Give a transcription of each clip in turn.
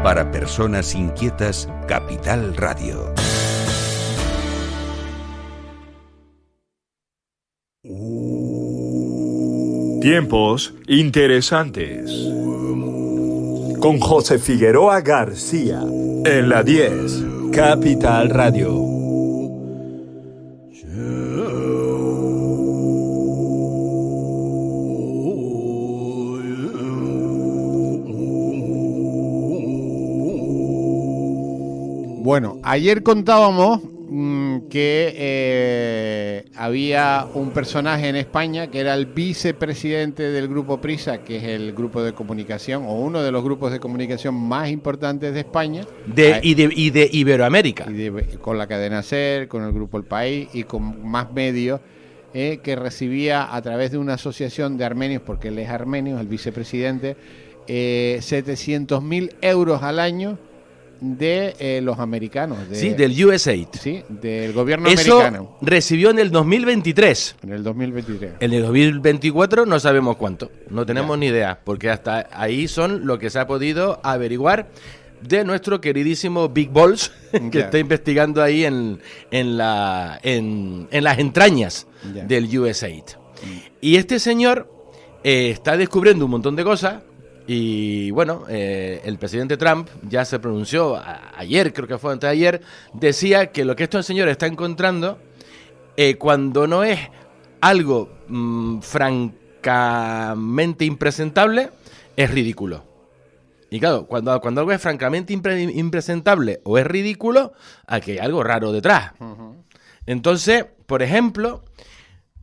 Para personas inquietas, Capital Radio. Tiempos interesantes. Con José Figueroa García. En la 10, Capital Radio. Bueno, ayer contábamos que había un personaje en España que era el vicepresidente del Grupo Prisa, que es el grupo de comunicación o uno de los grupos de comunicación más importantes de España. Y de Iberoamérica. Con la cadena SER, con el Grupo El País y con más medios, que recibía a través de una asociación de armenios, porque él es armenio, el vicepresidente, 700.000 euros al año de los americanos. Sí, del USAID. Sí, del gobierno Eso americano. Recibió en el 2023. En el 2023. En el 2024 no sabemos cuánto. No tenemos ni idea, porque hasta ahí son lo que se ha podido averiguar de nuestro queridísimo Big Balls, que está investigando ahí en las entrañas del USAID. Y este señor está descubriendo un montón de cosas. Y bueno, el presidente Trump ya se pronunció ayer, creo que fue antes de ayer, decía que lo que estos señores están encontrando, cuando no es algo francamente impresentable, es ridículo. Y claro, cuando algo es francamente impresentable o es ridículo, aquí hay algo raro detrás. Entonces, por ejemplo,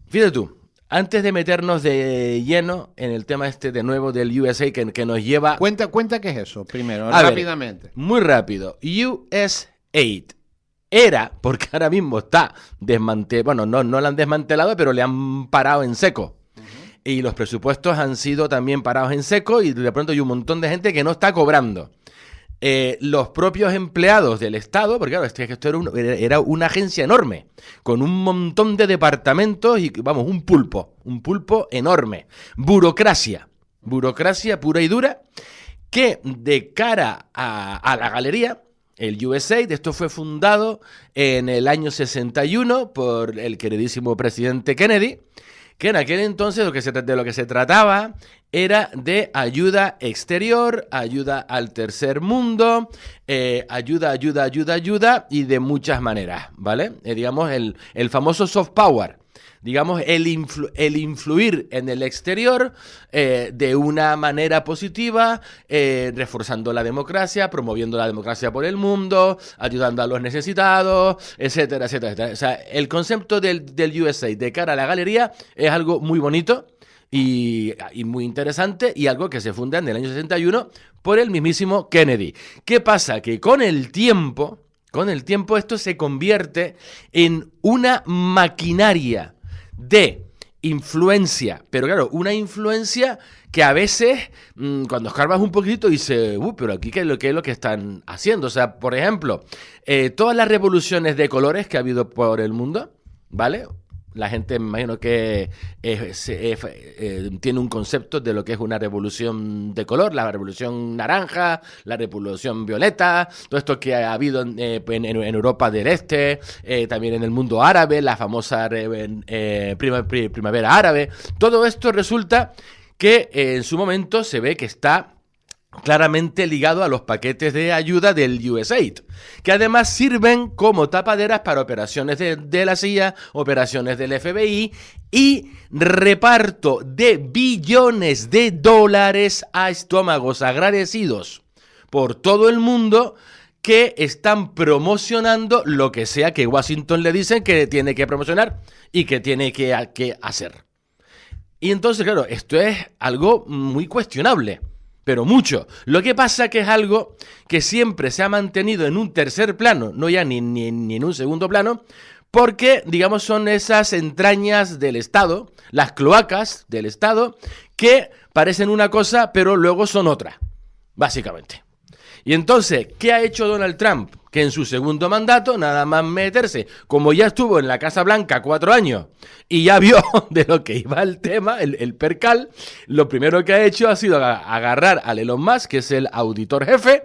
fíjate tú, antes de meternos de lleno en el tema este de nuevo del USA que nos lleva... Cuenta qué es eso, primero, rápidamente. Muy rápido. USAID era, porque ahora mismo está desmantelado, bueno, no lo han desmantelado, pero le han parado en seco. Y los presupuestos han sido también parados en seco y de pronto hay un montón de gente que no está cobrando. Los propios empleados del Estado, porque claro, esto era una agencia enorme, con un montón de departamentos y, vamos, un pulpo enorme. Burocracia pura y dura, que de cara a la galería, el USAID, esto fue fundado en el año 61 por el queridísimo presidente Kennedy, que en aquel entonces de lo que se trataba era de ayuda exterior, ayuda al tercer mundo, ayuda y de muchas maneras, ¿vale? Digamos, el famoso soft power, digamos, el influir en el exterior de una manera positiva, reforzando la democracia, promoviendo la democracia por el mundo, ayudando a los necesitados, etcétera, etcétera, etcétera. O sea, el concepto del USA de cara a la galería es algo muy bonito y muy interesante y algo que se funda en el año 61 por el mismísimo Kennedy. ¿Qué pasa? Que con el tiempo esto se convierte en una maquinaria de influencia, pero claro, una influencia que a veces, cuando escarbas un poquito, dices, pero aquí ¿qué es lo que están haciendo? O sea, por ejemplo, todas las revoluciones de colores que ha habido por el mundo, ¿vale? La gente, me imagino que tiene un concepto de lo que es una revolución de color, la revolución naranja, la revolución violeta, todo esto que ha habido en Europa del Este, también en el mundo árabe, la famosa primavera árabe. Todo esto resulta que en su momento se ve que está claramente ligado a los paquetes de ayuda del USAID, que además sirven como tapaderas para operaciones de la CIA, operaciones del FBI y reparto de billones de dólares a estómagos agradecidos por todo el mundo que están promocionando lo que sea que Washington le dicen que tiene que promocionar y que tiene que hacer. Y entonces, claro, esto es algo muy cuestionable. Pero mucho. Lo que pasa que es algo que siempre se ha mantenido en un tercer plano, no ya ni en un segundo plano, porque, digamos, son esas entrañas del Estado, las cloacas del Estado, que parecen una cosa, pero luego son otra, básicamente. Y entonces, ¿qué ha hecho Donald Trump? Que en su segundo mandato, nada más meterse, como ya estuvo en la Casa Blanca 4 años y ya vio de lo que iba el tema, el percal, lo primero que ha hecho ha sido agarrar a Elon Musk, que es el auditor jefe,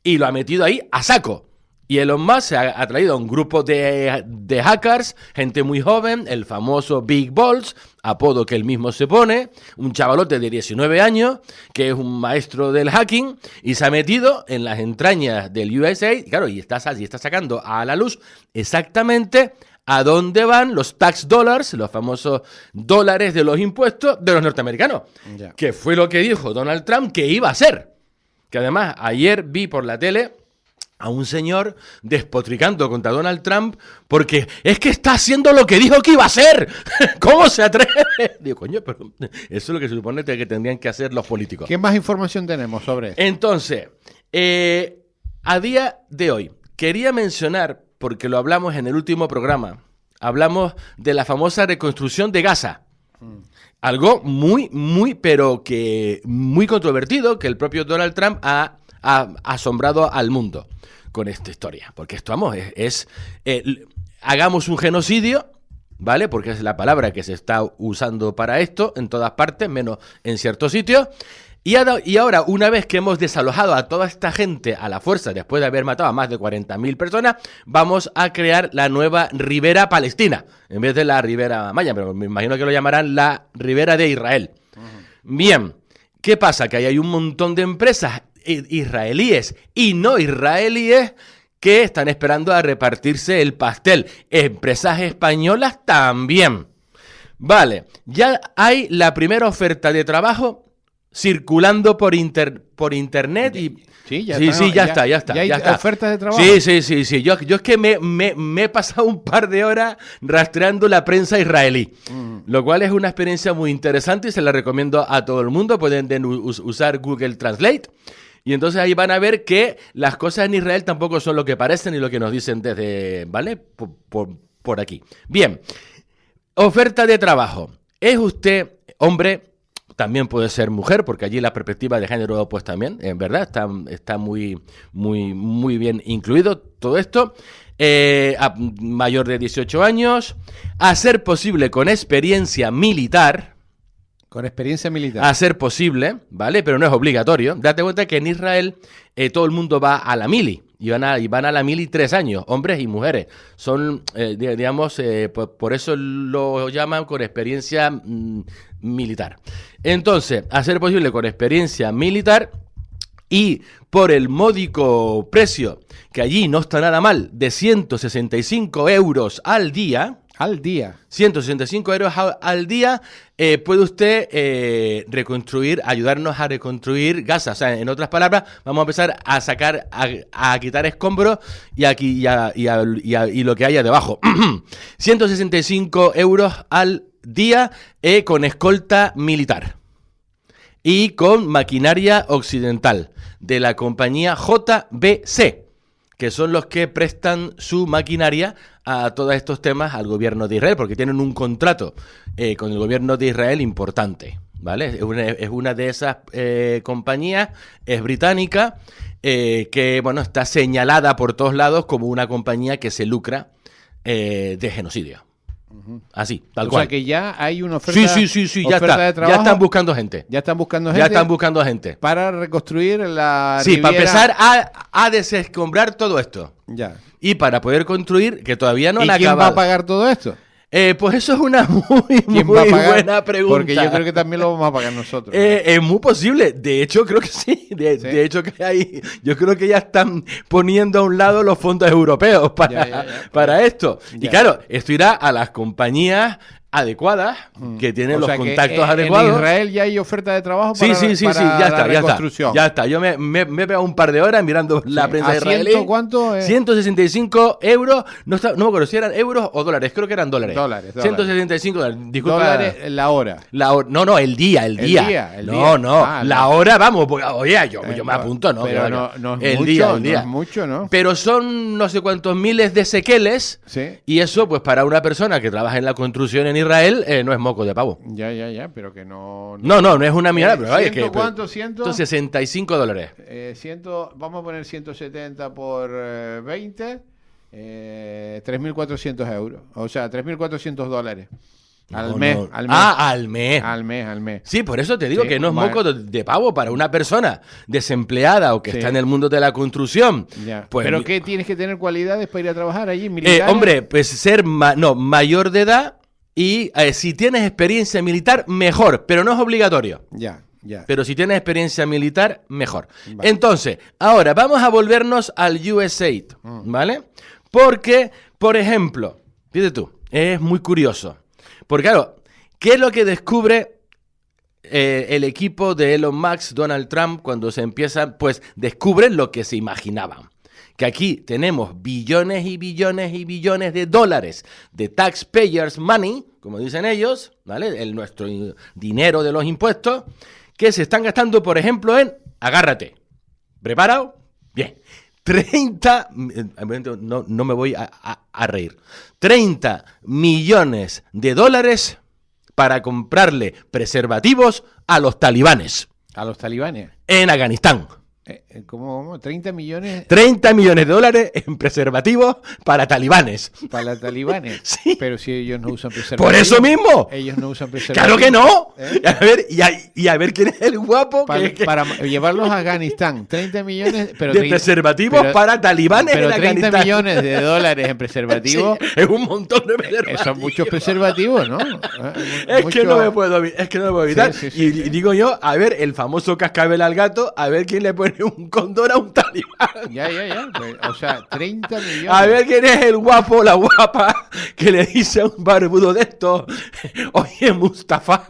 y lo ha metido ahí a saco. Y Elon Musk se ha traído a un grupo de hackers, gente muy joven, el famoso Big Balls, apodo que él mismo se pone, un chavalote de 19 años, que es un maestro del hacking, y se ha metido en las entrañas del USA, y claro, y está sacando a la luz exactamente a dónde van los tax dollars, los famosos dólares de los impuestos de los norteamericanos, que fue lo que dijo Donald Trump que iba a hacer. Que además, ayer vi por la tele a un señor despotricando contra Donald Trump porque es que está haciendo lo que dijo que iba a hacer. ¿Cómo se atreve? Digo, coño, pero eso es lo que se supone que tendrían que hacer los políticos. ¿Qué más información tenemos sobre esto? Entonces, a día de hoy, quería mencionar, porque lo hablamos en el último programa, hablamos de la famosa reconstrucción de Gaza. Algo pero que muy controvertido, que el propio Donald Trump ha asombrado al mundo con esta historia, porque esto, vamos, hagamos un genocidio, ¿vale? Porque es la palabra que se está usando para esto en todas partes, menos en ciertos sitios. Y ahora, una vez que hemos desalojado a toda esta gente a la fuerza, después de haber matado a más de 40.000 personas, vamos a crear la nueva Ribera Palestina, en vez de la Ribera Maya, pero me imagino que lo llamarán la Ribera de Israel. Bien, ¿qué pasa? Que ahí hay un montón de empresas israelíes y no israelíes que están esperando a repartirse el pastel. Empresas españolas también. Vale, ya hay la primera oferta de trabajo circulando por internet y... Sí, ya está. ¿Ya hay ofertas de trabajo? Sí. Yo es que me he pasado un par de horas rastreando la prensa israelí, lo cual es una experiencia muy interesante y se la recomiendo a todo el mundo. Pueden usar Google Translate. Y entonces ahí van a ver que las cosas en Israel tampoco son lo que parecen y lo que nos dicen desde, ¿vale? Por aquí. Bien, oferta de trabajo. ¿Es usted hombre? También puede ser mujer, porque allí la perspectiva de género, pues también, en verdad, está muy bien incluido todo esto. Mayor de 18 años, a ser posible con experiencia militar. Con experiencia militar. A ser posible, ¿vale? Pero no es obligatorio. Date cuenta que en Israel todo el mundo va a la mili. Y van a la mili 3 años, hombres y mujeres. Son, digamos, por eso lo llaman con experiencia militar. Entonces, a ser posible con experiencia militar y por el módico precio, que allí no está nada mal, de 165 euros al día... Al día. 165 euros al día, puede usted ayudarnos a reconstruir Gaza. O sea, en otras palabras, vamos a empezar a quitar escombros y lo que haya debajo. 165 euros al día con escolta militar y con maquinaria occidental de la compañía JBC, que son los que prestan su maquinaria a todos estos temas al gobierno de Israel, porque tienen un contrato con el gobierno de Israel importante, ¿vale? Es una de esas compañías, es británica, que, bueno, está señalada por todos lados como una compañía que se lucra de genocidio. Así, tal cual. O sea que ya hay una oferta. Sí, ya está. De trabajo. Ya están buscando gente. Ya están buscando gente. Para reconstruir la Riviera. Para empezar a desescombrar todo esto. Ya. Y para poder construir, que todavía no han acabado. ¿Y quién va a pagar todo esto? Pues eso es una muy buena pregunta. Porque yo creo que también lo vamos a pagar nosotros. Es muy posible. De hecho, creo que sí. De hecho, que yo creo que ya están poniendo a un lado los fondos europeos para esto. Ya. Y claro, esto irá a las compañías adecuadas, que tienen los contactos adecuados. En Israel ya hay oferta de trabajo para la reconstrucción. Ya está. Yo me he pegado un par de horas mirando la prensa israelí. ¿Cuánto? 165 euros. No me acuerdo si eran euros o dólares. Creo que eran dólares. 165 dólares. Disculpa. Dólares la hora. No, el día. No. La hora, vamos. Porque, oye, yo me apunto, ¿no? Pero no es el mucho, día. No es mucho, ¿no? Pero son no sé cuántos miles de sequeles. Sí. Y eso, pues para una persona que trabaja en la construcción en Israel, no es moco de pavo. Ya, pero que no... No es una mirada, pero vaya que... ¿Cuánto? 165 dólares. Vamos a poner 170 por 20, 3.400 euros. O sea, 3.400 dólares. Al No, mes, no. al mes. Al mes. Al mes. Sí, por eso te digo Sí, que no es bueno. moco de pavo para una persona desempleada o que Sí. está en el mundo de la construcción. Ya. Pues, ¿Pero qué tienes que tener cualidades para ir a trabajar allí? ¿Militares? hombre, pues ser mayor de edad y si tienes experiencia militar, mejor, pero no es obligatorio. Ya. Pero si tienes experiencia militar, mejor. Vale. Entonces, ahora vamos a volvernos al USAID, ¿vale? Porque, por ejemplo, fíjate tú, es muy curioso. Porque claro, ¿qué es lo que descubre el equipo de Elon Musk, Donald Trump, cuando se empieza? Pues descubren lo que se imaginaban. Que aquí tenemos billones y billones y billones de dólares de taxpayers money, como dicen ellos, ¿vale? Nuestro dinero de los impuestos, que se están gastando, por ejemplo, en, agárrate, ¿preparado? Bien, 30, no me voy a reír, 30 millones de dólares para comprarle preservativos a los talibanes ¿A los talibanes? en Afganistán. ¿Cómo? 30 millones 30 millones de dólares en preservativos para talibanes. para los talibanes. Sí. Pero si ellos no usan preservativos. Por eso mismo. Ellos no usan preservativos. ¡Claro que no! ¿Eh? A ver quién es el guapo Para llevarlos a Afganistán. 30 millones pero de preservativos pero- para talibanes pero en 30 Afganistán. millones de dólares en preservativos. Sí, es un montón de preservativos. Son muchos preservativos, ¿no? Es que no me puedo evitar. Sí, y digo yo, a ver, el famoso cascabel al gato, a ver quién le pone un condón a un talibán. Ya. Pues, o sea, 30 millones. A ver quién es el guapo o la guapa que le dice a un barbudo de estos, oye, Mustafa,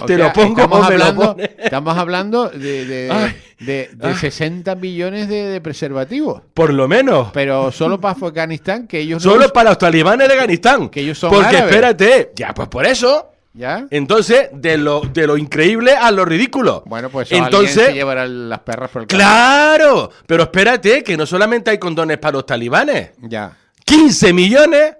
O te sea, lo pongo o me lo pones. estamos hablando Ay. de 60 millones de preservativos. Por lo menos. Pero solo para Afganistán, que ellos no Solo usan- para los talibanes de Afganistán. Que ellos son Porque árabes. espérate, ya pues por eso. ¿Ya? Entonces, de lo increíble a lo ridículo. Bueno, pues eso alguien se entonces, llevará las perras por el camino. claro, pero espérate, que no solamente hay condones para los talibanes, Ya. 15 millones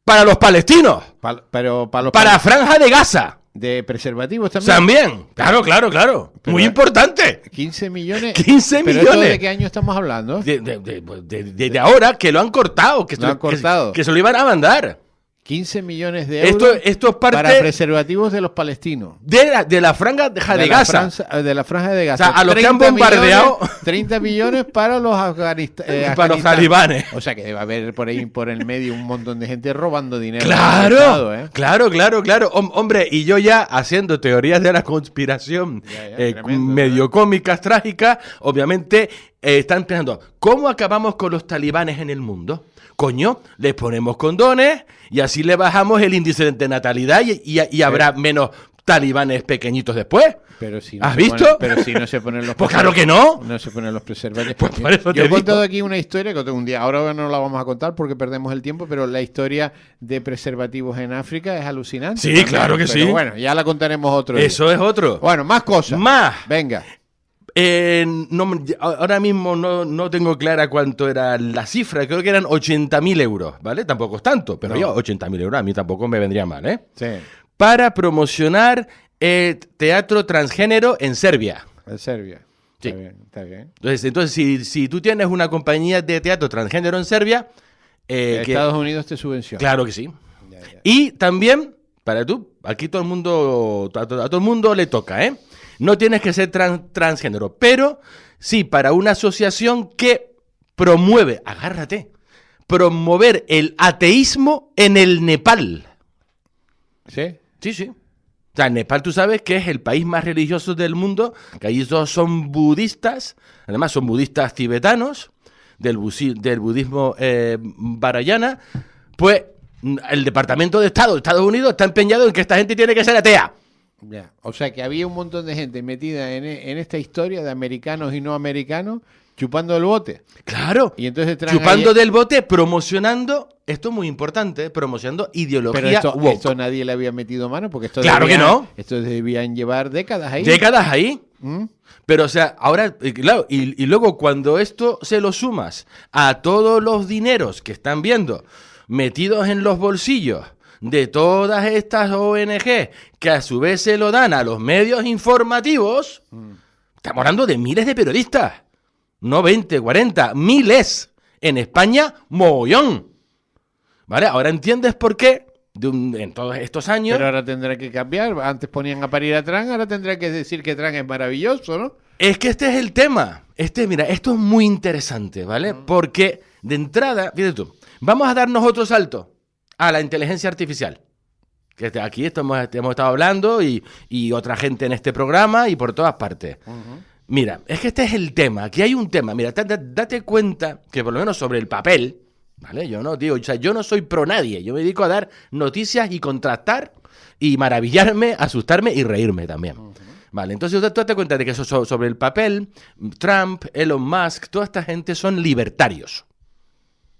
para los palestinos, Pero para los para Franja de Gaza, de preservativos también. también. Claro. Pero- Muy importante. 15 millones. 15 ¿Pero millones. esto de qué año estamos hablando? De ahora que lo han cortado, que, Lo han cortado. que se lo iban a mandar. 15 millones de euros Esto es parte para preservativos de los palestinos. de la Franja de Gaza. De la franja de Gaza. O sea, a los que han 30 bombardeado- millones, 30 millones para los afganistanos. Para los talibanes. O sea que debe haber por ahí por el medio un montón de gente robando dinero. Claro, del Estado, ¿eh? claro. Hombre, y yo ya haciendo teorías de la conspiración Ya, tremendo, medio cómicas, trágicas, obviamente están pensando, ¿cómo acabamos con los talibanes en el mundo? Coño, les ponemos condones y así le bajamos el índice de natalidad y habrá menos talibanes pequeñitos después. Pero si no ¿Has se visto? ponen- pero si no se ponen los Pues claro que no. No se ponen los preservativos. Pues por eso te Yo he digo. contado aquí una historia que un día, ahora no la vamos a contar porque perdemos el tiempo, pero la historia de preservativos en África es alucinante. Sí, también. claro que Pero sí. bueno, ya la contaremos otro día. Eso es otro. Bueno, más cosas. Más. Venga. Ahora mismo no tengo clara cuánto era la cifra, creo que eran 80.000 euros, ¿vale? Tampoco es tanto, pero No. yo 80.000 euros a mí tampoco me vendría mal, ¿eh? Sí, Para promocionar teatro transgénero en Serbia. en Serbia. Sí. Está bien. Entonces si tú tienes una compañía de teatro transgénero en Serbia, Estados Unidos te subvenciona. claro que sí. Ya. Y también, para tú, aquí todo el mundo, a todo el mundo le toca, ¿eh? No tienes que ser transgénero, pero sí para una asociación que promueve, agárrate, promover el ateísmo en el Nepal. ¿Sí? Sí. O sea, Nepal tú sabes que es el país más religioso del mundo, que allí todos son budistas, además son budistas tibetanos, del budismo Vajrayana, pues el Departamento de Estado de Estados Unidos está empeñado en que esta gente tiene que ser atea. Ya. O sea que había un montón de gente metida en esta historia de americanos y no americanos chupando el bote. Claro, Y entonces traen chupando ahí- del bote, promocionando, esto es muy importante, promocionando ideología Pero esto, woke. esto nadie le había metido mano porque esto Claro que no. Esto debían llevar décadas ahí. Décadas ahí. ¿Mm? Pero, o sea, ahora, claro, y luego cuando esto se lo sumas a todos los dineros que están viendo metidos en los bolsillos de todas estas ONG que a su vez se lo dan a los medios informativos, estamos hablando de miles de periodistas. No 20, 40, miles. En España, mogollón. ¿Vale? Ahora entiendes por qué en todos estos años. Pero ahora tendrá que cambiar. Antes ponían a parir a Trump, ahora tendrá que decir que Trump es maravilloso, ¿no? Es que este es el tema. Mira, esto es muy interesante, ¿vale? Porque de entrada, fíjate tú, vamos a darnos otro salto a la inteligencia artificial. Que aquí hemos estado hablando y otra gente en este programa y por todas partes. Mira, es que este es el tema. Aquí hay un tema. Mira, date cuenta que por lo menos sobre el papel, ¿vale? Yo no soy pro nadie. Yo me dedico a dar noticias y contrastar y maravillarme, asustarme y reírme también. Vale, entonces tú date cuenta de que sobre el papel, Trump, Elon Musk, toda esta gente son libertarios.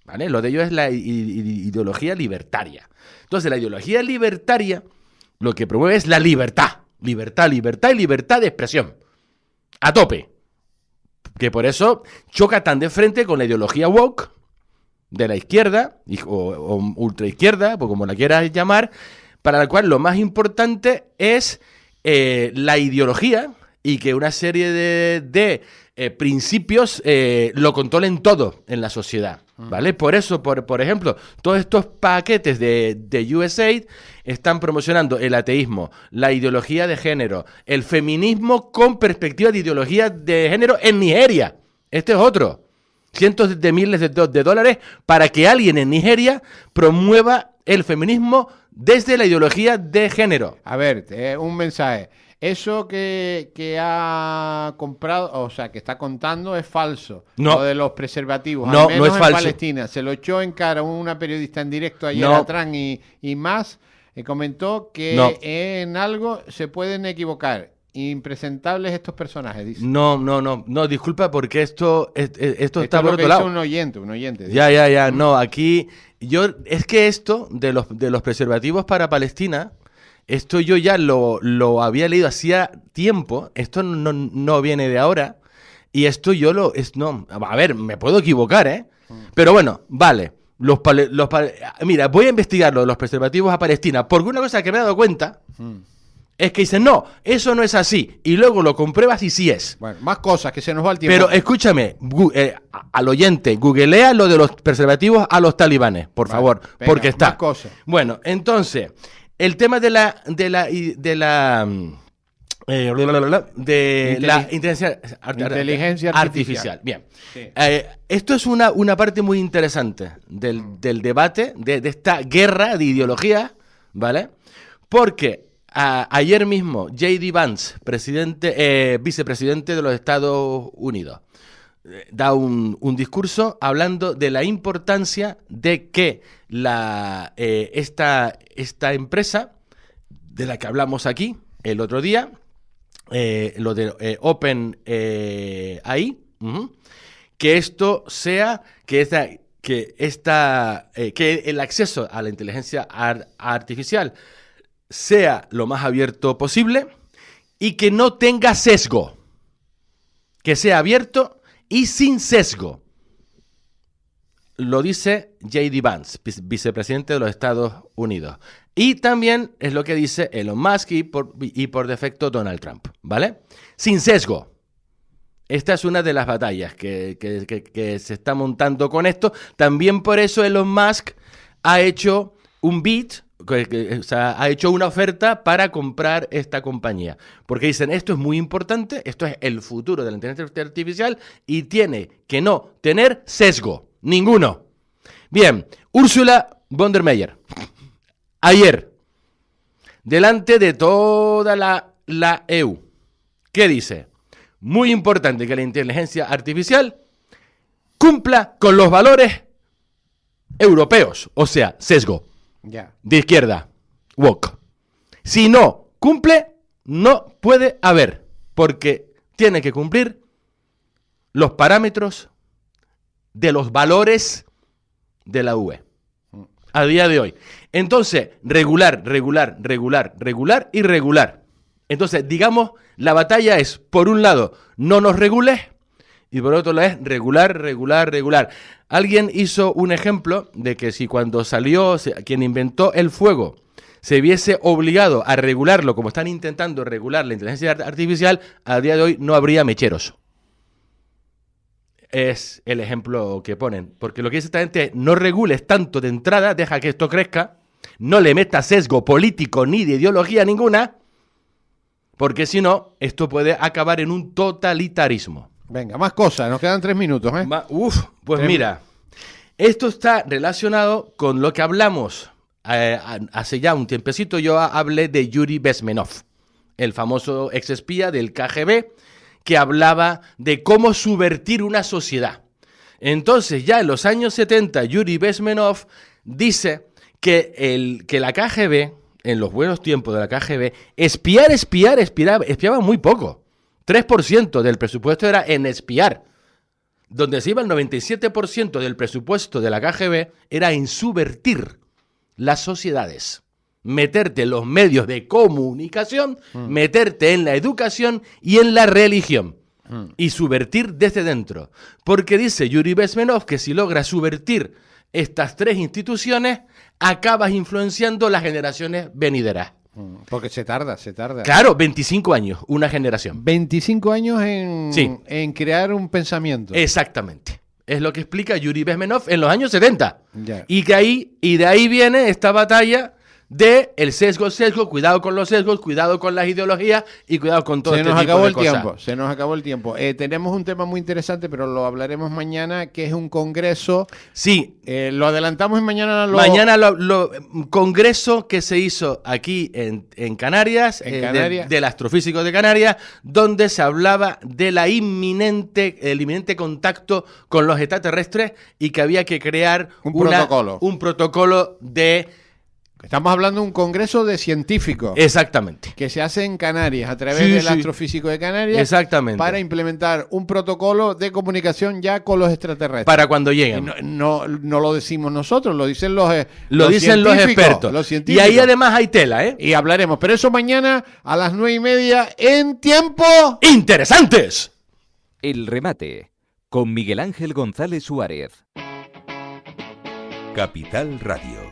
¿Vale? Lo de ellos es la ideología libertaria. Entonces, la ideología libertaria lo que promueve es la libertad. Libertad, libertad y libertad de expresión. A tope. Que por eso choca tan de frente con la ideología woke de la izquierda, o ultraizquierda, pues como la quieras llamar, para la cual lo más importante es la ideología y que una serie de principios lo controlen todo en la sociedad, ¿vale? Por eso, por ejemplo, todos estos paquetes de USAID están promocionando el ateísmo, la ideología de género, el feminismo con perspectiva de ideología de género en Nigeria. Este es otro. Cientos de miles de dólares para que alguien en Nigeria promueva el feminismo desde la ideología de género. A ver, un mensaje. Eso que ha comprado, o sea, que está contando es falso. No. Lo de los preservativos. No, al menos no es en falso. Palestina. Se lo echó en cara una periodista en directo ayer No. a Trump y más. Comentó que No. en algo se pueden equivocar. Impresentables estos personajes, dice. No, disculpa porque esto está Esto es por lo otro que lado. hizo un oyente. Dice. Ya, no, aquí es que esto de los preservativos para Palestina, esto yo ya lo había leído hacía tiempo, esto no viene de ahora, y esto a ver, me puedo equivocar, ¿eh? Pero bueno, vale, mira, voy a investigar lo de los preservativos a Palestina, porque una cosa que me he dado cuenta es que dicen, no, eso no es así, y luego lo compruebas y sí es. Bueno, más cosas, que se nos va el tiempo. Pero escúchame, al oyente, googlea lo de los preservativos a los talibanes, por favor, venga, porque está. más cosas. Bueno, entonces, el tema de la inteligencia artificial. Bien. Sí. Esto es una parte muy interesante del debate, de esta guerra de ideología, ¿vale? Porque ayer mismo J.D. Vance, vicepresidente de los Estados Unidos, da un discurso hablando de la importancia de que esta empresa de la que hablamos aquí el otro día, lo de OpenAI, que esto sea, que el acceso a la inteligencia artificial sea lo más abierto posible y que no tenga sesgo, que sea abierto y sin sesgo. Lo dice J.D. Vance, vicepresidente de los Estados Unidos. Y también es lo que dice Elon Musk y por defecto Donald Trump, ¿vale? Sin sesgo. Esta es una de las batallas que se está montando con esto. También por eso Elon Musk ha hecho un bid, o sea, ha hecho una oferta para comprar esta compañía. Porque dicen, esto es muy importante, esto es el futuro de la inteligencia artificial y tiene que no tener sesgo. Ninguno. Bien, Ursula von der Leyen, ayer, delante de toda la EU, ¿qué dice? Muy importante que la inteligencia artificial cumpla con los valores europeos, o sea, sesgo. Ya. De izquierda, woke. Si no cumple, no puede haber, porque tiene que cumplir los parámetros de los valores de la UE a día de hoy. Entonces, regular y regular. Entonces, digamos, la batalla es, por un lado, no nos regules, y por otro lado es regular. Alguien hizo un ejemplo de que si cuando salió, quien inventó el fuego, se viese obligado a regularlo, como están intentando regular la inteligencia artificial, a día de hoy no habría mecheros. Es el ejemplo que ponen. Porque lo que dice esta gente es, no regules tanto de entrada, deja que esto crezca, no le meta sesgo político ni de ideología ninguna, porque si no, esto puede acabar en un totalitarismo. Venga, más cosas, nos quedan 3 minutos, ¿eh? Pues mira, esto está relacionado con lo que hablamos hace ya un tiempecito. Yo hablé de Yuri Bezmenov, el famoso exespía del KGB, que hablaba de cómo subvertir una sociedad. Entonces, ya en los años 70, Yuri Bezmenov dice que la KGB, en los buenos tiempos de la KGB, espiaba muy poco. 3% del presupuesto era en espiar. Donde se iba el 97% del presupuesto de la KGB era en subvertir las sociedades. Meterte en los medios de comunicación, meterte en la educación y en la religión. Y subvertir desde dentro. Porque dice Yuri Bezmenov que si logras subvertir estas 3 instituciones, acabas influenciando las generaciones venideras. Porque se tarda. Claro, 25 años, una generación. 25 años en crear un pensamiento. Exactamente. Es lo que explica Yuri Bezmenov en los años 70. Ya. Y de ahí viene esta batalla de el sesgo, cuidado con los sesgos, cuidado con las ideologías y cuidado con todo este tipo de cosas. Se nos acabó el tiempo. Tenemos un tema muy interesante, pero lo hablaremos mañana, que es un congreso. Sí. Lo adelantamos y mañana lo... Mañana congreso que se hizo aquí en Canarias, del astrofísico de Canarias, donde se hablaba de el inminente contacto con los extraterrestres y que había que crear un protocolo de... Estamos hablando de un congreso de científicos. Exactamente. Que se hace en Canarias, a través del astrofísico de Canarias. Exactamente. Para implementar un protocolo de comunicación ya con los extraterrestres. Para cuando lleguen. No lo decimos nosotros, lo dicen los expertos. Los científicos. Y ahí además hay tela, ¿eh? Y hablaremos. Pero eso mañana a las 9:30 en Tiempo Interesantes. El remate con Miguel Ángel González Suárez. Capital Radio.